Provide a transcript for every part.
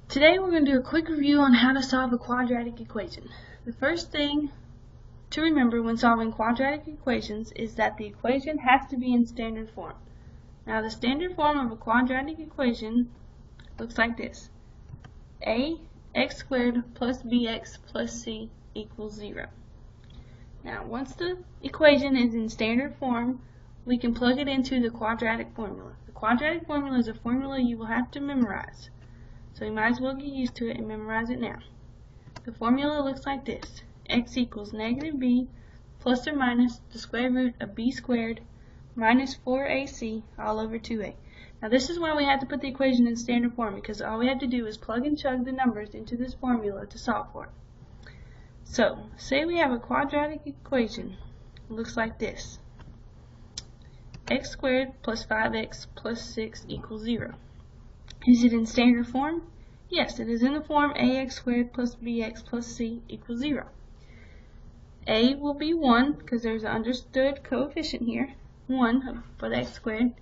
Today we're going to do a quick review on how to solve a quadratic equation. The first thing to remember when solving quadratic equations is that the equation has to be in standard form. Now the standard form of a quadratic equation looks like this. Ax squared plus bx plus c equals 0. Now once the equation is in standard form, we can plug it into the quadratic formula. The quadratic formula is a formula you will have to memorize. So you might as well get used to it and memorize it now. The formula looks like this. X equals negative b plus or minus the square root of b squared minus 4ac all over 2a. Now this is why we have to put the equation in standard form, because all we have to do is plug and chug the numbers into this formula to solve for it. So, say we have a quadratic equation. It looks like this. X squared plus 5x plus 6 equals 0. Is it in standard form? Yes, it is in the form ax squared plus bx plus c equals 0. A will be 1 because there's an understood coefficient here, 1 for the x squared.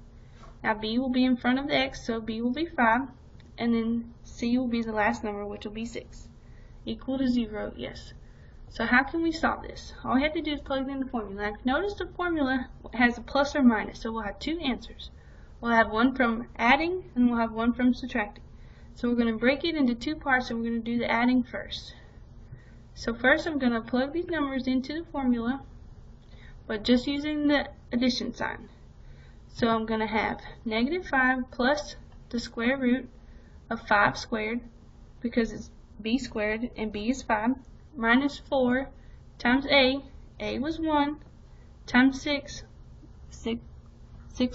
Now b will be in front of the x, so b will be 5, and then c will be the last number, which will be 6. Equal to 0, yes. So how can we solve this? All we have to do is plug it in the formula. Now notice the formula has a plus or minus, so we'll have two answers. We'll have one from adding and we'll have one from subtracting. So we're going to break it into two parts, and we're going to do the adding first. So first I'm going to plug these numbers into the formula, but just using the addition sign. So I'm going to have negative 5 plus the square root of 5 squared, because it's b squared and b is 5, minus 4 times a was 1, times 6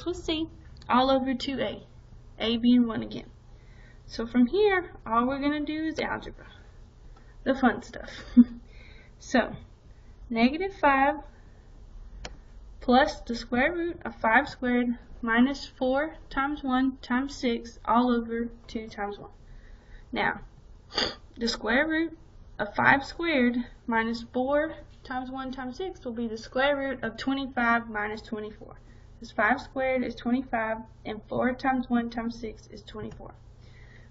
was c, all over 2a, a being 1 again. So from here, all we're going to do is algebra, the fun stuff. So, negative 5 plus the square root of 5 squared minus 4 times 1 times 6 all over 2 times 1. Now, the square root of 5 squared minus 4 times 1 times 6 will be the square root of 25 minus 24. Because 5 squared is 25, and 4 times 1 times 6 is 24.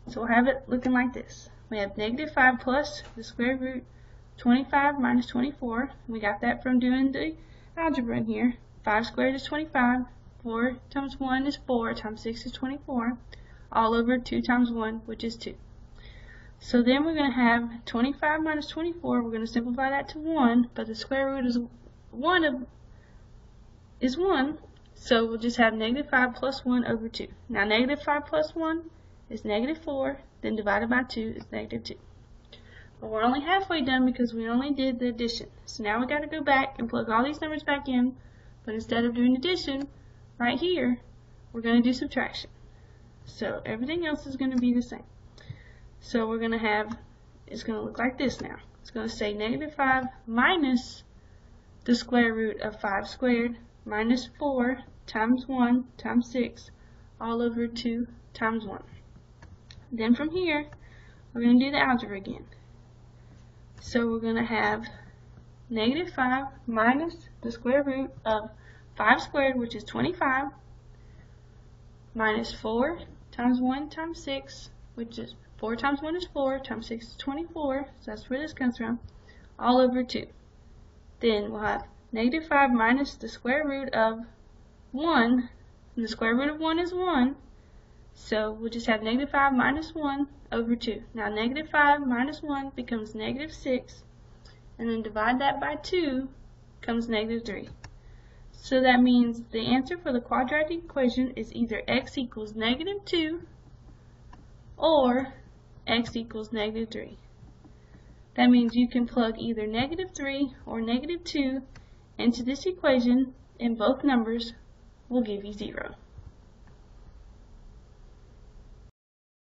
So we'll have it looking like this. We have negative 5 plus the square root 25 minus 24. We got that from doing the algebra in here. 5 squared is 25. 4 times 1 is 4 times 6 is 24. All over 2 times 1, which is 2. So then we're going to have 25 minus 24. We're going to simplify that to 1, but the square root is 1. So we'll just have negative 5 plus 1 over 2. Now negative 5 plus 1 is negative 4, then divided by 2 is negative 2. But we're only halfway done because we only did the addition. So now we've got to go back and plug all these numbers back in, but instead of doing addition, right here, we're going to do subtraction. So everything else is going to be the same. So we're going to have, it's going to look like this now. It's going to say negative 5 minus the square root of 5 squared minus 4 times 1 times 6 all over 2 times 1. Then from here, we're going to do the algebra again. So we're going to have negative 5 minus the square root of 5 squared, which is 25, minus 4 times 1 times 6, which is 4 times 1 is 4, times 6 is 24, so that's where this comes from, all over 2. Then we'll have negative 5 minus the square root of 1, and the square root of 1 is 1, so we'll just have negative 5 minus 1 over 2. Now negative 5 minus 1 becomes negative 6, and then divide that by 2 comes negative 3. So that means the answer for the quadratic equation is either x equals negative 2 or x equals negative 3. That means you can plug either negative 3 or negative 2 into this equation, and both numbers will give you 0.